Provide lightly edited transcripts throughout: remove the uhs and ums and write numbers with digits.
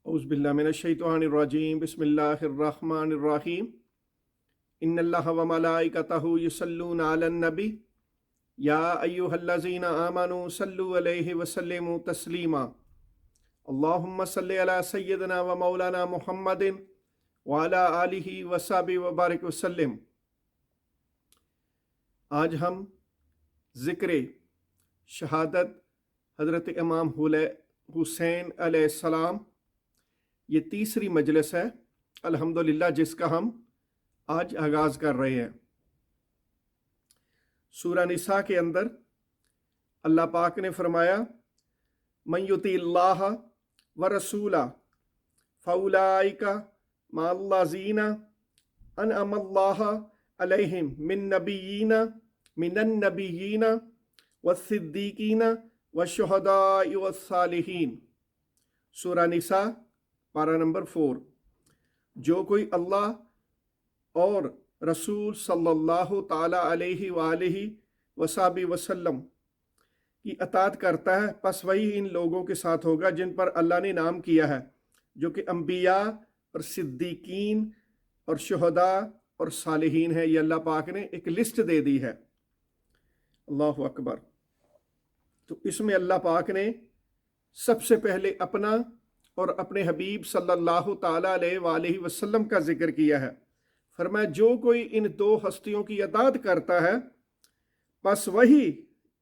औज़ुबिल्लाहि मिनश्शैतानिर्रजीम बिस्मिल्लाहिर्रहमानिर्रहीम इन्नल्लाहा व मलाइकतहु युसल्लूना अलन नबी या अय्युहल्लज़ीना आमनू सल्लु अलैहि व सल्लिमू तस्लीमा अल्लाहुम्मा सल्लि अला सय्यिदिना व मौलाना मुहम्मदिन व अला आलिहि व सहबिहि व बारिक वसल्लिम। आज हम ज़िक्र शहादत हज़रत इमाम हुसैन अलैहिस्सलाम, ये तीसरी मजलिस है अल्हम्दुलिल्लाह जिसका हम आज आगाज़ कर रहे हैं। सूरह निसा के अंदर अल्लाह पाक ने फरमाया, मन युतिल्लाह व रसूला फउलाइका मअल्लज़ीना अनअमल्लाहु अलैहिम मिनन नबिय्यीना वस्सिद्दीकीना वशुहदाई वस्सालिहीन। सूरह निसा पारा नंबर 4। जो कोई अल्लाह और रसूल सल्लल्लाहु ताला अलैहि वालिहि वसाबी वसल्लम की अताअत करता है, बस वही इन लोगों के साथ होगा जिन पर अल्लाह ने नाम किया है, जो कि अंबिया और सिद्दीकीन और शुहदा और सालिहीन है। ये अल्लाह पाक ने एक लिस्ट दे दी है। अल्लाहु अकबर। तो इसमें अल्लाह पाक ने सबसे पहले अपना और अपने हबीब सल्लल्लाहु ताला अलैहि वसल्लम का जिक्र किया है। फरमाया, जो कोई इन दो हस्तियों की अताअत करता है, बस वही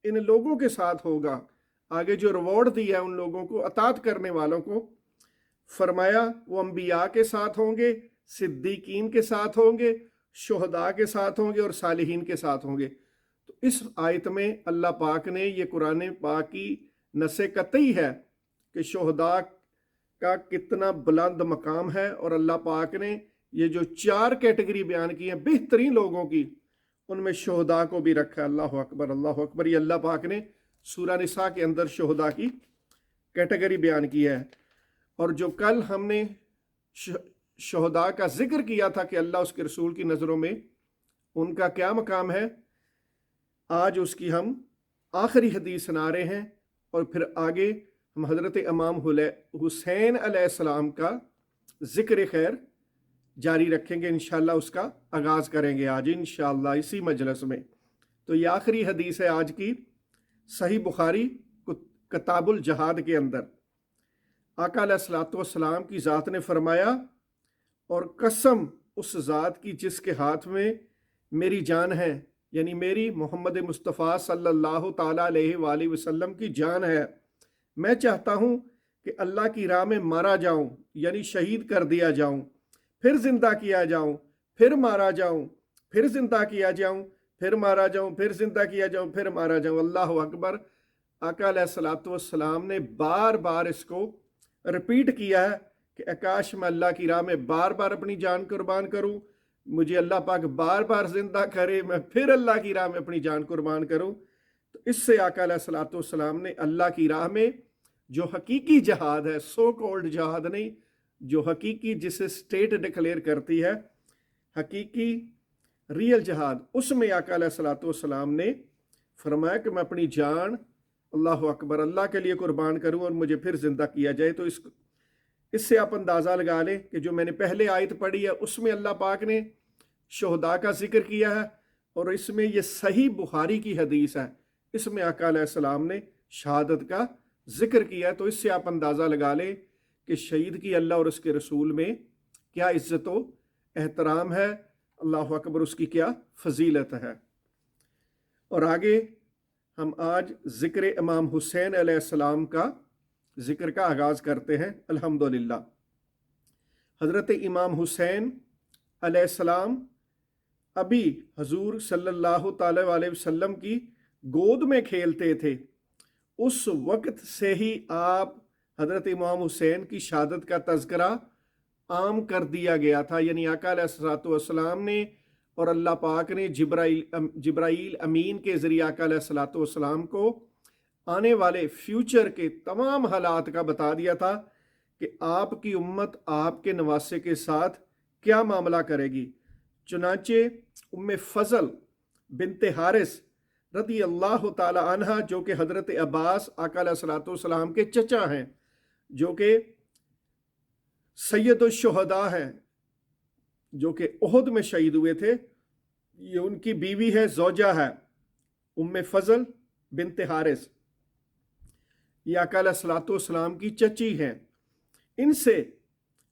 इन लोगों के साथ होगा। आगे जो रिवॉर्ड दिया है उन लोगों को, अताअत करने वालों को, फरमाया वो अंबिया के साथ होंगे, सिद्दीकीन के साथ होंगे, शुहदा के साथ होंगे और सालिहीन के साथ होंगे। तो इस आयत में अल्लाह पाक ने, ये कुरान पाक की नसे कतई है कि शुहदा का कितना बुलंद मकाम है, और अल्लाह पाक ने ये जो 4 कैटेगरी बयान की है बेहतरीन लोगों की, उनमें शुहदा को भी रखा है। अल्लाह अकबर, अल्लाह अकबर। ये अल्लाह पाक ने सूरह निसा के अंदर शुहदा की कैटेगरी बयान की है। और जो कल हमने शुहदा का जिक्र किया था कि अल्लाह उसके रसूल की नज़रों में उनका क्या मकाम है, आज उसकी हम आखिरी हदीस सुना रहे हैं। और फिर आगे हम हज़रत इमाम हुसैन अलैहिस्सलाम का ज़िक्र खैर जारी रखेंगे। इंशाअल्लाह उसका आगाज़ करेंगे आज इंशाअल्लाह इसी मजलिस में। तो ये आखिरी हदीस है आज की, सही बुखारी किताबुल जहाद के अंदर। आका अलैहिस्सलातु वस्सलाम की ज़ात ने फरमाया, और कसम उस ज़ात की जिसके हाथ में मेरी जान है, यानी मेरी मोहम्मद मुस्तफ़ा सल्लल्लाहु ताला अलैहि वसल्लम की जान है, मैं चाहता हूँ कि अल्लाह की राह में मारा जाऊँ, यानी शहीद कर दिया जाऊँ, फिर जिंदा किया जाऊँ, फिर मारा जाऊँ, फिर जिंदा किया जाऊँ, फिर मारा जाऊँ, फिर जिंदा किया जाऊँ, फिर मारा जाऊँ। अल्लाह अकबर। आका अलैहिस्सलातु वस्सलाम ने बार बार इसको रिपीट किया है कि आकाश में अल्लाह की राह में बार बार अपनी जान कुर्बान करूँ, मुझे अल्लाह पाक बार बार जिंदा करे, मैं फिर अल्लाह की राह में अपनी जान कुर्बान करूँ। तो इससे आका अलैहिस्सलातु वस्सलाम ने अल्लाह की राह में जो हकीकी जहाद है, सो कॉल्ड जहाद नहीं, जो हकीकी जिसे स्टेट डिक्लेयर करती है, हकीकी रियल जहाद, उसमें आका अलैहिस्सलातु वस्सलाम ने फरमाया कि मैं अपनी जान अल्लाह अकबर अल्लाह के लिए कुर्बान करूं और मुझे फिर जिंदा किया जाए। तो इससे आप अंदाज़ा लगा लें कि जो मैंने पहले आयत पढ़ी है उसमें अल्लाह पाक ने शुहदा का जिक्र किया है, और इसमें यह सही बुखारी की हदीस है, इसमें आका अलैहिस्सलाम ने शहादत का जिक्र किया है। तो इससे आप अंदाज़ा लगा लें कि शहीद की अल्लाह और उसके रसूल में क्या इज़्ज़त व एहतराम है, अल्लाह अकबर, उसकी क्या फजीलत है। और आगे हम आज ज़िक्र इमाम हुसैन अलैहिस्सलाम का ज़िक्र का आगाज़ करते हैं। अल्हम्दुलिल्लाह। हज़रत इमाम हुसैन अलैहिस्सलाम अभी हजूर सल्लल्लाहु ताला अलैहि वसल्लम की गोद में खेलते थे। उस वक्त से ही आप हज़रत इमाम हुसैन की शहादत का तज़किरा आम कर दिया गया था, यानी आका अलैहिस्सलातु वस्सलाम ने और अल्लाह पाक ने जिब्राईल अमीन के ज़रिए आका अलैहिस्सलातु वस्सलाम को आने वाले फ्यूचर के तमाम हालात का बता दिया था कि आपकी उम्मत आपके नवासे के साथ क्या मामला करेगी। चुनांचे उम्मे फ़ज़ल बिनते हारिस रदी अल्लाह ताला अन्हा, जो कि हज़रत अब्बास आका अलैहिस्सलातु वस्सलाम के चचा हैं, जो कि सैयदुश्शुहदा हैं जो कि उहद में शहीद हुए थे, ये उनकी बीवी है, ज़ौजा है उम्मे फजल बिनते हारिस, ये आका अलैहिस्सलाम की चची हैं। इनसे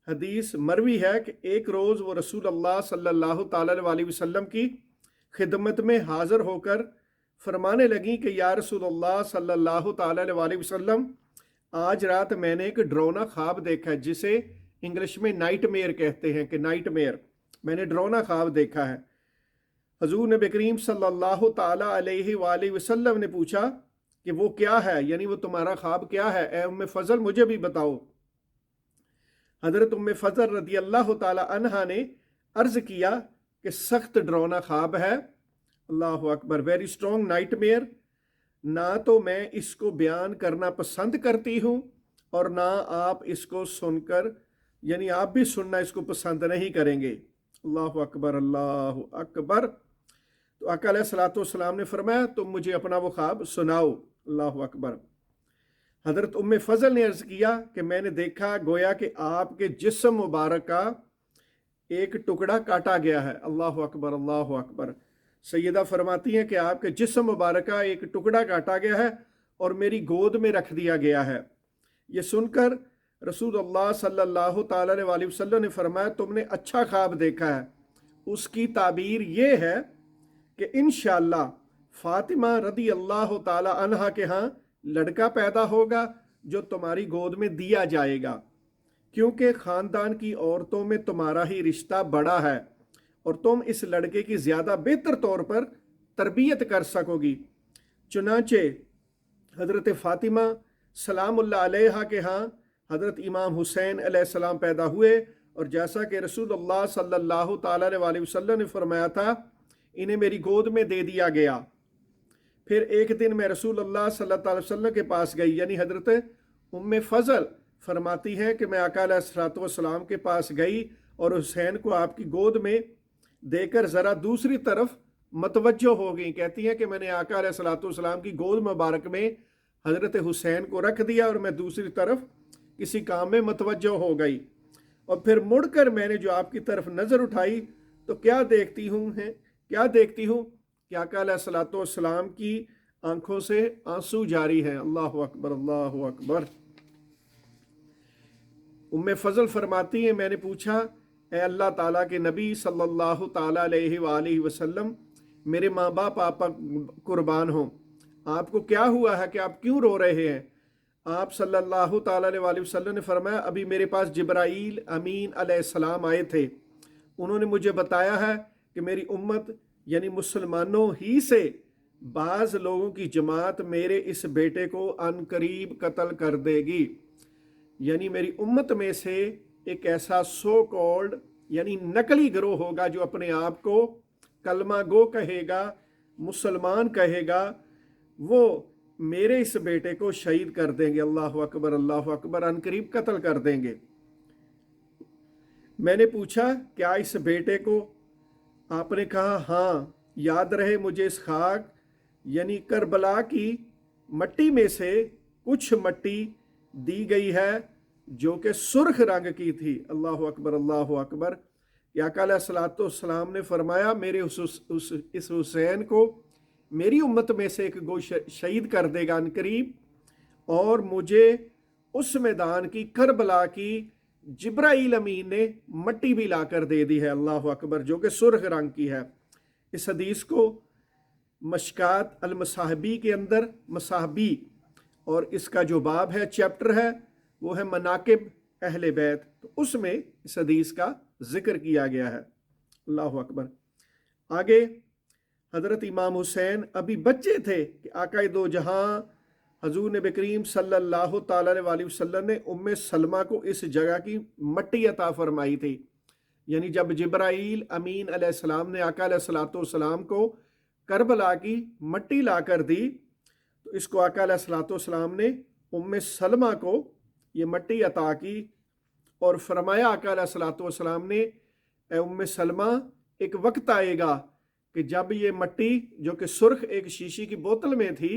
हदीस मरवी है कि एक रोज़ वो रसूल अल्लाह सल्लल्लाहु ताला अलैहि वसल्लम की खिदमत में हाज़िर होकर फरमाने लगी कि या रसूल अल्लाह सल्लल्लाहु ताला अलैहि वसल्लम, आज रात मैंने एक डरावना ख्वाब देखा है, जिसे इंग्लिश में नाइट मेयर कहते हैं कि नाइट मेयर, मैंने डरावना ख्वाब देखा है। हजूर नबी करीम सल्लल्लाहु ताला अलैहि वसल्लम ने पूछा कि वो क्या है, यानी वो तुम्हारा ख्वाब क्या है, ए उम्मे फजल मुझे भी बताओ। हजरत उम्मे फजल रदी अल्लाह ताला अन्हा ने अर्ज किया कि सख्त डरावना ख्वाब है, अल्लाह अकबर, वेरी स्ट्रॉन्ग नाइटमेयर, ना तो मैं इसको बयान करना पसंद करती हूँ और ना आप इसको सुनकर, यानी आप भी सुनना इसको पसंद नहीं करेंगे। अल्लाह अकबर, अल्लाह अकबर। तो आका अलैहिस्सलातु वस्सलाम ने फरमाया तुम मुझे अपना वो ख्वाब सुनाओ। अल्लाह अकबर। हजरत उम्मे फजल ने अर्ज किया कि मैंने देखा गोया कि आपके जिस्म मुबारक का एक टुकड़ा काटा गया है। अल्लाह अकबर, अल्लाह अकबर। सैयदा फरमाती हैं कि आपके जिस्म मुबारक का एक टुकड़ा काटा गया है और मेरी गोद में रख दिया गया है। ये सुनकर रसूल अल्लाह सल्लल्लाहु ताला अलैहि वसल्लम ने फरमाया तुमने अच्छा ख्वाब देखा है, उसकी ताबीर ये है कि इंशाअल्लाह फातिमा रदी अल्लाह ताला अन्हा के यहाँ लड़का पैदा होगा जो तुम्हारी गोद में दिया जाएगा, क्योंकि ख़ानदान की औरतों में तुम्हारा ही रिश्ता बड़ा है और तुम इस लड़के की ज़्यादा बेहतर तौर पर तरबियत कर सकोगी। चुनांचे हज़रत फ़ातिमा सलामुल्लाह अलैहा के यहाँ हज़रत इमाम हुसैन अलैहिस्सलाम पैदा हुए और जैसा कि रसूलुल्लाह सल्लल्लाहु ताला अलैहि वसल्लम ने फरमाया था, इन्हें मेरी गोद में दे दिया गया। फिर एक दिन मैं रसूलुल्लाह सल्लल्लाहु अलैहि वसल्लम के पास गई, यानी हज़रत उम्मे फजल फरमाती हैं कि मैं आका अलैहिस्सलातु वस्सलाम के पास गई और हुसैन को आपकी गोद में देकर ज़रा दूसरी तरफ मतवज्जो हो गई। कहती हैं कि मैंने आका अलैहिस्सलातु वस्सलाम की गोद मुबारक में हज़रत हुसैन को रख दिया और मैं दूसरी तरफ किसी काम में मतवज्जो हो गई और फिर मुड़कर मैंने जो आपकी तरफ नज़र उठाई तो क्या देखती हूँ कि आका अलैहिस्सलातु वस्सलाम की आंखों से आंसू जारी हैं। अल्लाह अकबर, अल्लाह अकबर। उम्मे फजल फरमाती हैं मैंने पूछा ए अल्लाह ताला के नबी सल्लल्लाहु ताला अलैहि वसल्लम, मेरे माँ बाप आप कुर्बान हों, आपको क्या हुआ है कि आप क्यों रो रहे हैं? आप सल्लल्लाहु ताला अलैहि वसल्लम ने फरमाया अभी मेरे पास जिब्राईल अमीन अलैहिस्सलाम आए थे, उन्होंने मुझे बताया है कि मेरी उम्मत यानी मुसलमानों ही से बाज़ लोगों की जमात मेरे इस बेटे को अनकरीब कत्ल कर देगी, यानी मेरी उम्मत में से एक ऐसा सो कॉल्ड यानी नकली गिरोह होगा जो अपने आप को कलमा गो कहेगा, मुसलमान कहेगा, वो मेरे इस बेटे को शहीद कर देंगे। अल्लाह अकबर, अल्लाह अकबर, अनकरीब कत्ल कर देंगे। मैंने पूछा क्या इस बेटे को? आपने कहा हाँ, याद रहे मुझे इस खाक यानी करबला की मट्टी में से कुछ मट्टी दी गई है जो कि सुर्ख रंग की थी। अल्लाह अकबर, अल्लाह अकबर। आका अलैहिस्सलातु वस्सलाम ने फरमाया मेरे इस हुसैन को मेरी उम्मत में से एक गो शहीद कर देगा अनकरीब, और मुझे उस मैदान की करबला की जिब्राईल अमीन ने मट्टी भी लाकर दे दी है। अल्लाह अकबर, जो कि सुर्ख रंग की है। इस हदीस को मशकात अल मसाहबी के अंदर मसाहबी और इसका जो बाब है, चैप्टर है, वो है मनाकिब अहले बैत, तो उसमें इस हदीस का जिक्र किया गया है। अल्लाह अकबर। आगे हज़रत इमाम हुसैन अभी बच्चे थे कि आका दो जहां हजूर नबी करीम सल्लल्लाहु ताला अलैहि वसल्लम ने उम्मे सलमा को इस जगह की मट्टी अता फरमाई थी, यानी जब जिब्राईल अमीन अलैहिस्सलाम ने आका अलैहिस्सलातु वस्सलाम को करबला की मट्टी ला कर दी, तो इसको आका अलैहिस्सलातु वस्सलाम ने उम्मे सलमा को ये मट्टी अता की और फरमाया आका अलैहिस्सलातु वस्सलाम ने, ए उम्मे सलमा, एक वक्त आएगा कि जब ये मट्टी जो कि सुर्ख एक शीशी की बोतल में थी,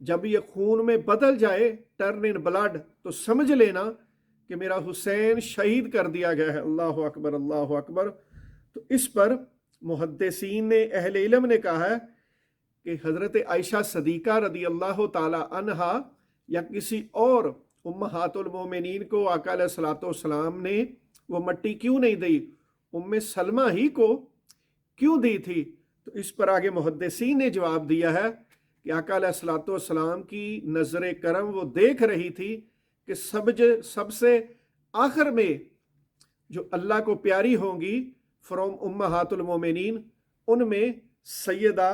जब ये खून में बदल जाए, टर्न इन ब्लड, तो समझ लेना کہ میرا حسین شہید کر دیا گیا ہے۔ اللہ اکبر اللہ اکبر۔ تو اس پر محدثین نے، اہل علم نے کہا ہے کہ حضرت عائشہ صدیقہ رضی اللہ تعالی عنہا یا کسی اور امہات المومنین کو آقا علیہ الصلوۃ والسلام نے وہ مٹی کیوں نہیں دی، ام سلمہ ہی کو کیوں دی تھی؟ تو اس پر آگے محدثین نے جواب دیا ہے کہ آقا علیہ الصلوۃ والسلام کی نظر کرم وہ دیکھ رہی تھی کہ سب سے آخر میں جو اللہ کو پیاری ہوں گی فرام امہات المومنین، ان میں سیدہ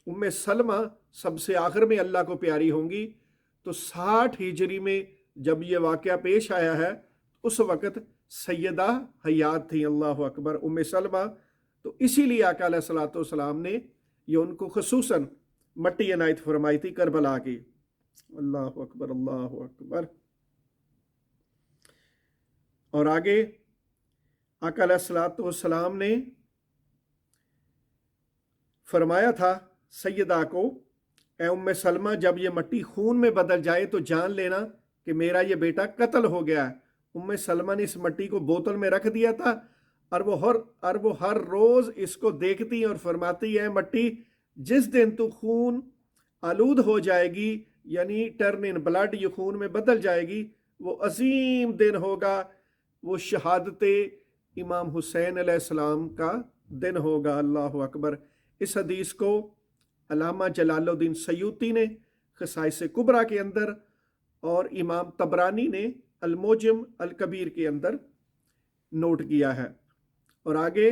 ام سلمہ سب سے آخر میں اللہ کو پیاری ہوں گی۔ تو 60 ہجری میں جب یہ واقعہ پیش آیا ہے اس وقت سیدہ حیات تھی، اللہ اکبر، ام سلمہ۔ تو اسی لیے آقا علیہ الصلوۃ والسلام نے یہ ان کو خصوصاً مٹی عنایت فرمائی تھی کربلا کی۔ اللہ اکبر اللہ اکبر۔ اور آگے آقا علیہ الصلوۃ والسلام نے فرمایا تھا سیدہ کو، اے ام سلمہ جب یہ مٹی خون میں بدل جائے تو جان لینا کہ میرا یہ بیٹا قتل ہو گیا ہے۔ ام سلمہ نے اس مٹی کو بوتل میں رکھ دیا تھا اور وہ ہر روز اس کو دیکھتی اور فرماتی ہے مٹی جس دن تو خون آلود ہو جائے گی، یعنی ٹرن ان بلڈ، یہ خون میں بدل جائے گی، وہ عظیم دن ہوگا، وہ شہادت امام حسین علیہ السلام کا دن ہوگا۔ اللہ اکبر۔ اس حدیث کو علامہ جلال الدین سیوطی نے خصائص کبریٰ کے اندر اور امام طبرانی نے الموجم الکبیر کے اندر نوٹ کیا ہے۔ اور آگے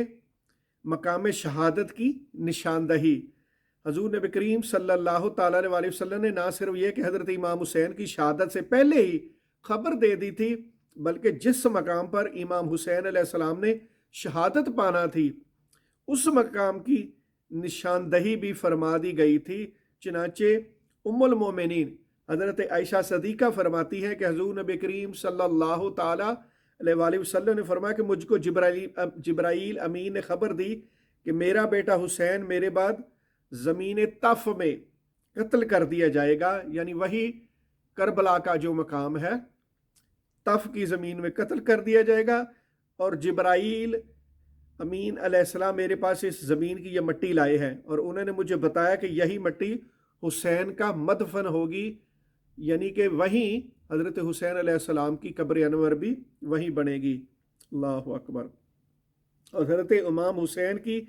مقام شہادت کی نشاندہی، حضور نبی کریم صلی اللہ تعالیٰ علیہ وسلم نے نہ صرف یہ کہ حضرت امام حسین کی شہادت سے پہلے ہی خبر دے دی تھی، بلکہ جس مقام پر امام حسین علیہ السلام نے شہادت پانا تھی اس مقام کی نشاندہی بھی فرما دی گئی تھی۔ چنانچہ ام المومنین حضرت عائشہ صدیقہ فرماتی ہے کہ حضور نبی کریم صلی اللہ تعالیٰ علیہ وآلہ وسلم نے فرمایا کہ مجھ کو جبرائیل امین نے خبر دی کہ میرا بیٹا حسین میرے بعد زمین طف میں قتل کر دیا جائے گا، یعنی وہی کربلا کا جو مقام ہے، طف کی زمین میں قتل کر دیا جائے گا۔ اور جبرائیل امین علیہ السلام میرے پاس اس زمین کی یہ مٹی لائے ہیں اور انہوں نے مجھے بتایا کہ یہی مٹی حسین کا مدفن ہوگی، یعنی کہ وہیں حضرت حسین علیہ السلام کی قبر انور بھی وہیں بنے گی۔ اللہ اکبر۔ اور حضرت امام حسین کی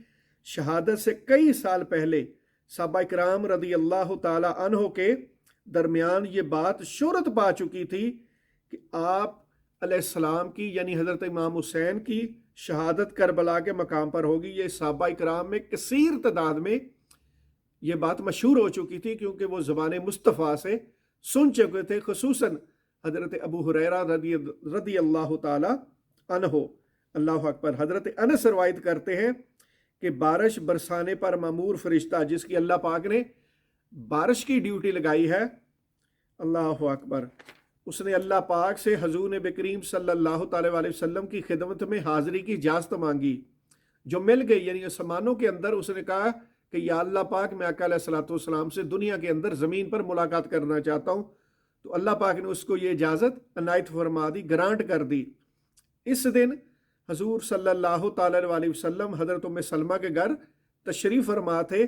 شہادت سے کئی سال پہلے صحابہ کرام رضی اللہ تعالی عنہ کے درمیان یہ بات شہرت پا چکی تھی کہ آپ علیہ السلام کی، یعنی حضرت امام حسین کی شہادت کربلا کے مقام پر ہوگی۔ یہ صحابہ کرام میں کثیر تعداد میں یہ بات مشہور ہو چکی تھی، کیونکہ وہ زبان مصطفیٰ سے سن چکے تھے، خصوصاً حضرت ابو ہریرہ رضی اللہ تعالی عنہ۔ اللہ اکبر۔ حضرت انس روایت کرتے ہیں کہ بارش برسانے پر مامور فرشتہ، جس کی اللہ پاک نے بارش کی ڈیوٹی لگائی ہے، اللہ اکبر، اس نے اللہ پاک سے حضور نبی کریم صلی اللہ تعالی علیہ وسلم کی خدمت میں حاضری کی اجازت مانگی، جو مل گئی، یعنی آسمانوں کے اندر اس نے کہا کہ یا اللہ پاک میں آقا علیہ الصلوۃ والسلام سے دنیا کے اندر زمین پر ملاقات کرنا چاہتا ہوں، تو اللہ پاک نے اس کو یہ اجازت عنایت فرما دی، گرانٹ کر دی۔ اس دن حضور صلی اللہ تعالی علیہ وسلم حضرت ام سلمہ کے گھر تشریف فرما تھے،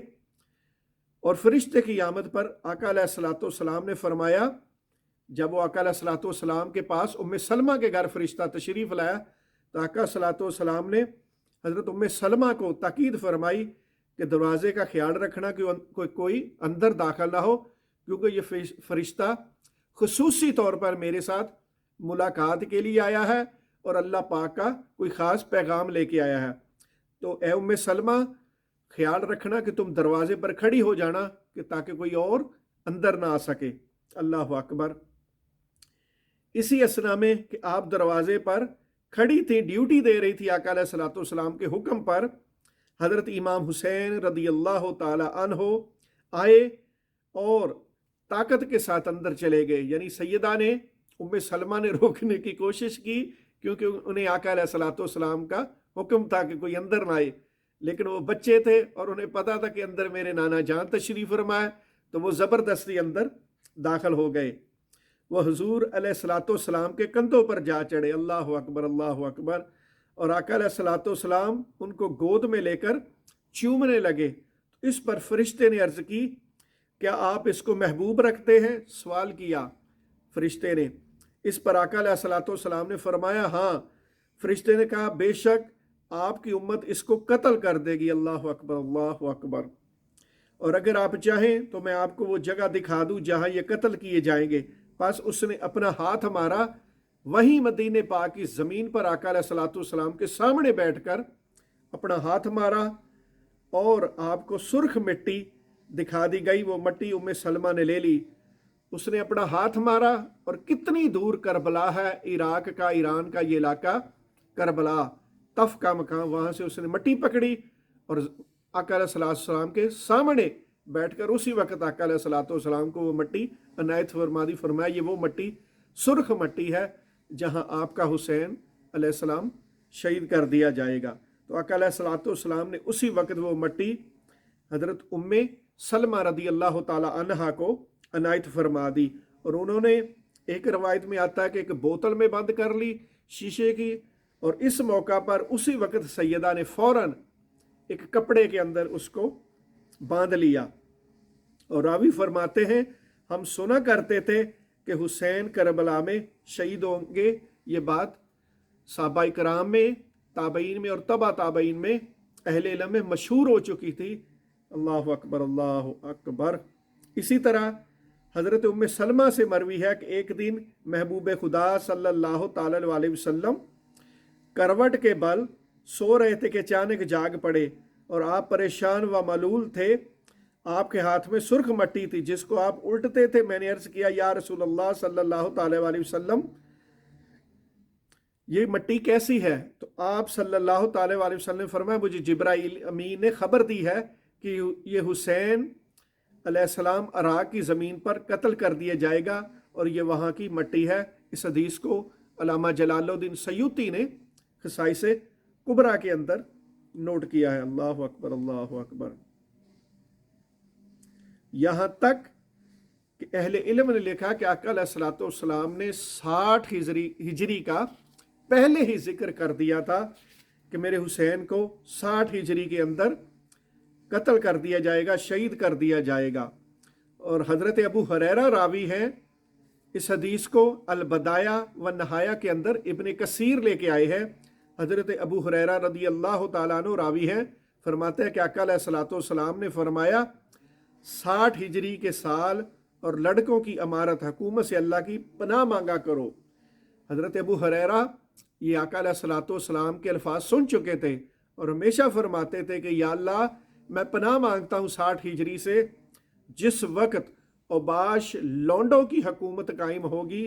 اور فرشتے کی آمد پر آقا علیہ الصلوۃ والسلام نے فرمایا، جب وہ آقا علیہ الصلوۃ والسلام کے پاس ام سلمہ کے گھر فرشتہ تشریف لایا تو آقا علیہ الصلوۃ والسلام نے حضرت ام سلمہ کو تاکید فرمائی کہ دروازے کا خیال رکھنا کہ کوئی اندر داخل نہ ہو، کیونکہ یہ فرشتہ خصوصی طور پر میرے ساتھ ملاقات کے لیے آیا ہے اور اللہ پاک کا کوئی خاص پیغام لے کے آیا ہے۔ تو اے ام سلمہ خیال رکھنا کہ تم دروازے پر کھڑی ہو جانا کہ تاکہ کوئی اور اندر نہ آ سکے۔ اللہ اکبر۔ اسی اسنا میں کہ آپ دروازے پر کھڑی تھی، ڈیوٹی دے رہی تھی آقا علیہ الصلوۃ والسلام کے حکم پر، حضرت امام حسین رضی اللہ تعالی عنہ آئے اور طاقت کے ساتھ اندر چلے گئے، یعنی سیدہ نے، ام سلمہ نے روکنے کی کوشش کی، کیونکہ انہیں آقا علیہ الصلوۃ والسلام کا حکم تھا کہ کوئی اندر نہ آئے، لیکن وہ بچے تھے اور انہیں پتا تھا کہ اندر میرے نانا جان تشریف فرمائے، تو وہ زبردستی اندر داخل ہو گئے۔ वो हुजूर अलैहिस्सलाम के कंधों पर जा चढ़े। अल्लाह अकबर, अल्लाह अकबर। और आका अलैहिस्सलाम उनको गोद में लेकर चूमने लगे। इस पर फरिश्ते ने अर्ज की, क्या आप इसको महबूब रखते हैं? सवाल किया फरिश्ते ने। इस पर आका अलैहिस्सलाम ने फरमाया, हाँ। फरिश्ते ने कहा, बेशक आपकी उम्मत इसको कत्ल कर देगी। अल्लाह अकबर, अल्लाह अकबर। और अगर आप चाहें तो मैं आपको वो जगह दिखा दूं जहां ये कत्ल किए जाएंगे। बस उसने अपना हाथ मारा, वहीं मदीने पाक की ज़मीन पर आका अलैहिस्सलाम के सामने बैठकर अपना हाथ मारा और आपको सुर्ख मिट्टी दिखा दी गई। वो मिट्टी उम्मे सलमा ने ले ली। उसने अपना हाथ मारा और कितनी दूर करबला है, इराक का, ईरान का ये इलाका करबला, तफ का मकान, वहां से उसने मिट्टी पकड़ी और आका अलैहिस्सलाम के सामने बैठकर उसी वक्त आका अलैहिस्सलाम को वो मिट्टी अनायत फरमा दी। फरमाया, ये वो मिट्टी सुर्ख मिट्टी है जहां आपका हुसैन अलैहिस्सलाम शहीद कर दिया जाएगा। तो आका अलैहिस्सलाम ने उसी वक्त वो मिट्टी हजरत उम्मे सलमा रदी अल्लाह ताला अन्हा को अनायत फरमा दी। और उन्होंने, एक रवायत में आता है कि एक बोतल में बंद कर ली शीशे की, और इस मौका पर उसी वक्त सैयदा ने फौरन एक कपड़े के अंदर उसको बांध लिया। और रावी फरमाते हैं, हम सुना करते थे कि हुसैन करबला में शहीद होंगे। ये बात सहाबा कराम में, ताबईन में और तबा ताबईन में, अहले इल्म में मशहूर हो चुकी थी। अल्लाह अकबर, अल्लाह अकबर। इसी तरह हज़रत उम्मे सलमा से मरवी है कि एक दिन महबूब खुदा सल्लल्लाहु ताला अलैहि वसल्लम करवट के बल सो रहे थे कि अचानक जाग पड़े और आप परेशान व मलूल थे। आपके हाथ में सुर्ख मट्टी थी जिसको आप उल्टते थे। मैंने अर्ज किया, या रसूलल्लाह सल्लल्लाहु ताला अलैहि वसल्लम, ये मिट्टी कैसी है? तो आप सल्लल्लाहु ताला अलैहि वसल्लम ने फरमाया, मुझे जिब्राइल अमीन ने खबर दी है कि ये हुसैन अलैहिस्सलाम इराक की ज़मीन पर कत्ल कर दिया जाएगा और ये वहाँ की मिट्टी है। इस हदीस को अल्लामा जलालुद्दीन सयूती ने खसाइस कुबरा के अंदर नोट किया है। अल्लाह अकबर, अल्लाह अकबर। यहाँ तक कि अहले इल्म ने लिखा कि आका अलैहिस्सलाम ने 60 हिजरी का पहले ही जिक्र कर दिया था कि मेरे हुसैन को 60 हिजरी के अंदर कत्ल कर दिया जाएगा, शहीद कर दिया जाएगा। और हज़रत अबू हुरैरा रावी हैं इस हदीस को अल बदाया व नहाया के अंदर, इब्ने कसीर लेके आए हैं। हज़रत अबू हुरैरा रदी अल्लाह ताला अन्हु रावी हैं, फरमाते हैं कि आका अलैहिस्सलाम ने फरमाया, 60 हिजरी के साल और लड़कों की अमारत हुकूमत से अल्लाह की पनाह मांगा करो। हज़रत अबू हुरैरा ये आका अलैहिस्सलाम के अल्फाज सुन चुके थे और हमेशा फरमाते थे कि या अल्लाह, मैं पनाह मांगता हूँ 60 हिजरी से, जिस वक्त औबाश लौंडों की हुकूमत कायम होगी,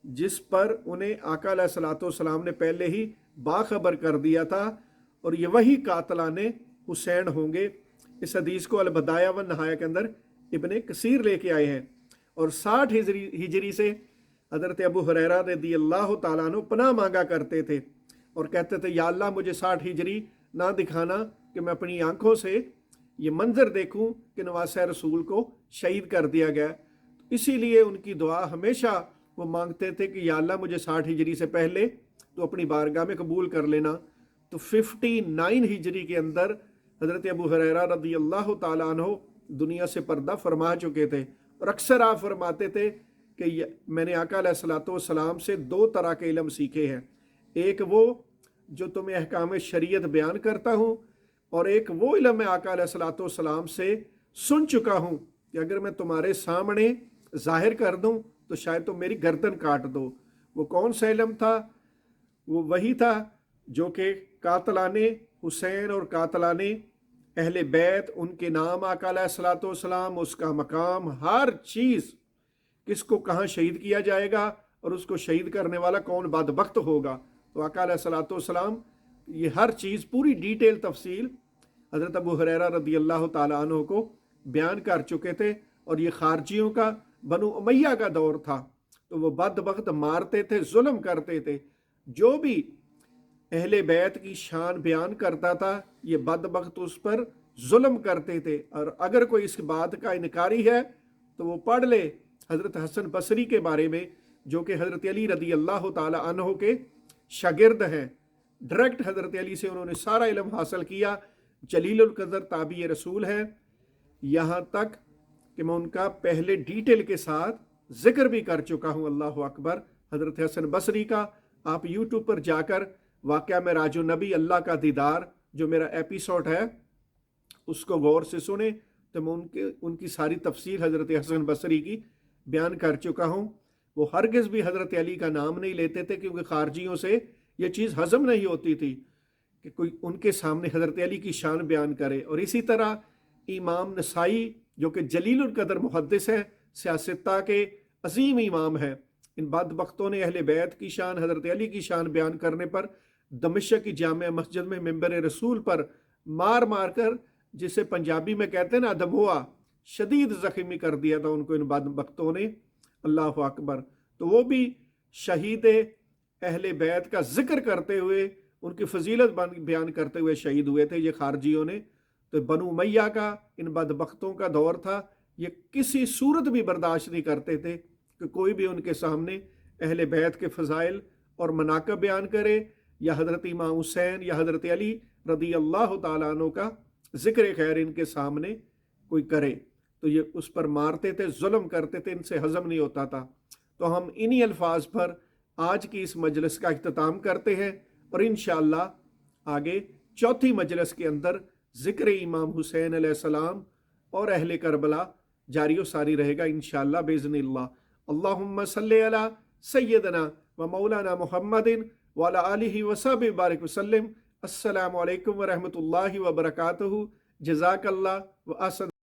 जिस पर उन्हें आका अलैहिस्सलाम ने पहले ही बाखबर कर दिया था, और ये वही कातलाने हुसैन होंगे। इस हदीस को अल-बदाया व नहाया के अंदर इब्ने कसीर लेके आए हैं। और 60 हिजरी से हज़रत अबू हुरैरा रज़ी अल्लाह ताला अन्हु पनाह मांगा करते थे और कहते थे, या अल्लाह, मुझे 60 हिजरी ना दिखाना कि मैं अपनी आंखों से ये मंजर देखूं कि नवासे रसूल को शहीद कर दिया गया। इसीलिए उनकी दुआ हमेशा वो मांगते थे कि या अल्लाह, मुझे 60 हिजरी से पहले तो अपनी बारगाह में कबूल कर लेना। तो 59 हिजरी के अंदर हज़रत अबू हुरैरा रज़ी अल्लाह ताला अन्हु दुनिया से पर्दा फरमा चुके थे। और अक्सर आप फरमाते थे कि मैंने आका अलैहिस्सलाम से 2 तरह के इल्म सीखे हैं, एक वो जो तुम्हें अहकाम शरीयत बयान करता हूँ, और एक वो इल्म मैं आका अलैहिस्सलाम से सुन चुका हूँ कि अगर मैं तुम्हारे सामने जाहिर कर दूँ तो शायद तुम मेरी गर्दन काट दो। वो कौन सा इल्म था? वो वही था जो कि कातलाने हुसैन और कातलाने अहले बैत, उनके नाम आका अलैहिस्सलाम, उसका मकाम, हर चीज़, किसको कहाँ शहीद किया जाएगा और उसको शहीद करने वाला कौन बदबख्त होगा। तो आका अलैहिस्सलाम ये हर चीज़ पूरी डिटेल तफसील हज़रत अबू हुरैरा रज़ी अल्लाह ताला अन्हु को बयान कर चुके थे। और ये खारजियों का, बनु उमैया का दौर था, तो वो बदबख्त मारते थे, जुल्म करते थे। जो भी अहले बैत की शान बयान करता था, ये बदबख्त उस पर जुल्म करते थे। और अगर कोई इस बात का इनकारी है तो वो पढ़ ले حضرت حسن بصری کے بارے میں، جو کہ حضرت علی رضی اللہ تعالی عنہ کے شاگرد ہیں، ڈائریکٹ حضرت علی سے انہوں نے سارا علم حاصل کیا، جلیل القدر تابعی رسول ہیں، یہاں تک کہ میں ان کا پہلے ڈیٹیل کے ساتھ ذکر بھی کر چکا ہوں۔ اللہ اکبر۔ حضرت حسن بصری کا آپ یوٹیوب پر جا کر واقعہ معراج النبی اللہ کا دیدار جو میرا ایپیسوڈ ہے اس کو غور سے سنیں، تو میں ان کی ساری تفصیل حضرت حسن بصری کی بیان کر چکا ہوں۔ وہ ہرگز بھی حضرت علی کا نام نہیں لیتے تھے، کیونکہ خارجیوں سے یہ چیز ہضم نہیں ہوتی تھی کہ کوئی ان کے سامنے حضرت علی کی شان بیان کرے۔ اور اسی طرح امام نسائی جو کہ جلیل القدر محدث ہے، سیاستہ کے عظیم امام ہے، ان بدبختوں نے اہل بیت کی شان، حضرت علی کی شان بیان کرنے پر دمشق کی جامع مسجد میں ممبر رسول پر مار مار کر، جسے پنجابی میں کہتے ہیں نا دموع، شدید زخمی کر دیا تھا ان کو ان بدبختوں نے۔ اللہ اکبر۔ تو وہ بھی شہید اہل بیت کا ذکر کرتے ہوئے، ان کی فضیلت بیان کرتے ہوئے شہید ہوئے تھے یہ خارجیوں نے۔ تو بنو امیہ کا ان بدبختوں کا دور تھا، یہ کسی صورت بھی برداشت نہیں کرتے تھے کہ کوئی بھی ان کے سامنے اہل بیت کے فضائل اور مناقب بیان کرے، یا حضرت امام حسین یا حضرت علی رضی اللہ تعالیٰ عنہ کا ذکر خیر ان کے سامنے کوئی کرے، تو یہ اس پر مارتے تھے، ظلم کرتے تھے، ان سے ہضم نہیں ہوتا تھا۔ تو ہم انہی الفاظ پر آج کی اس مجلس کا اختتام کرتے ہیں، اور انشاءاللہ آگے چوتھی مجلس کے اندر ذکر امام حسین علیہ السلام اور اہل کربلا جاری و ساری رہے گا انشاءاللہ باذن اللہ۔ اللہم صلی علی سیدنا و مولانا محمد وعلی آلہ وصحبہ بارک وسلم۔ السلام علیکم ورحمۃ اللہ وبرکاتہ۔ جزاک اللہ و احسن۔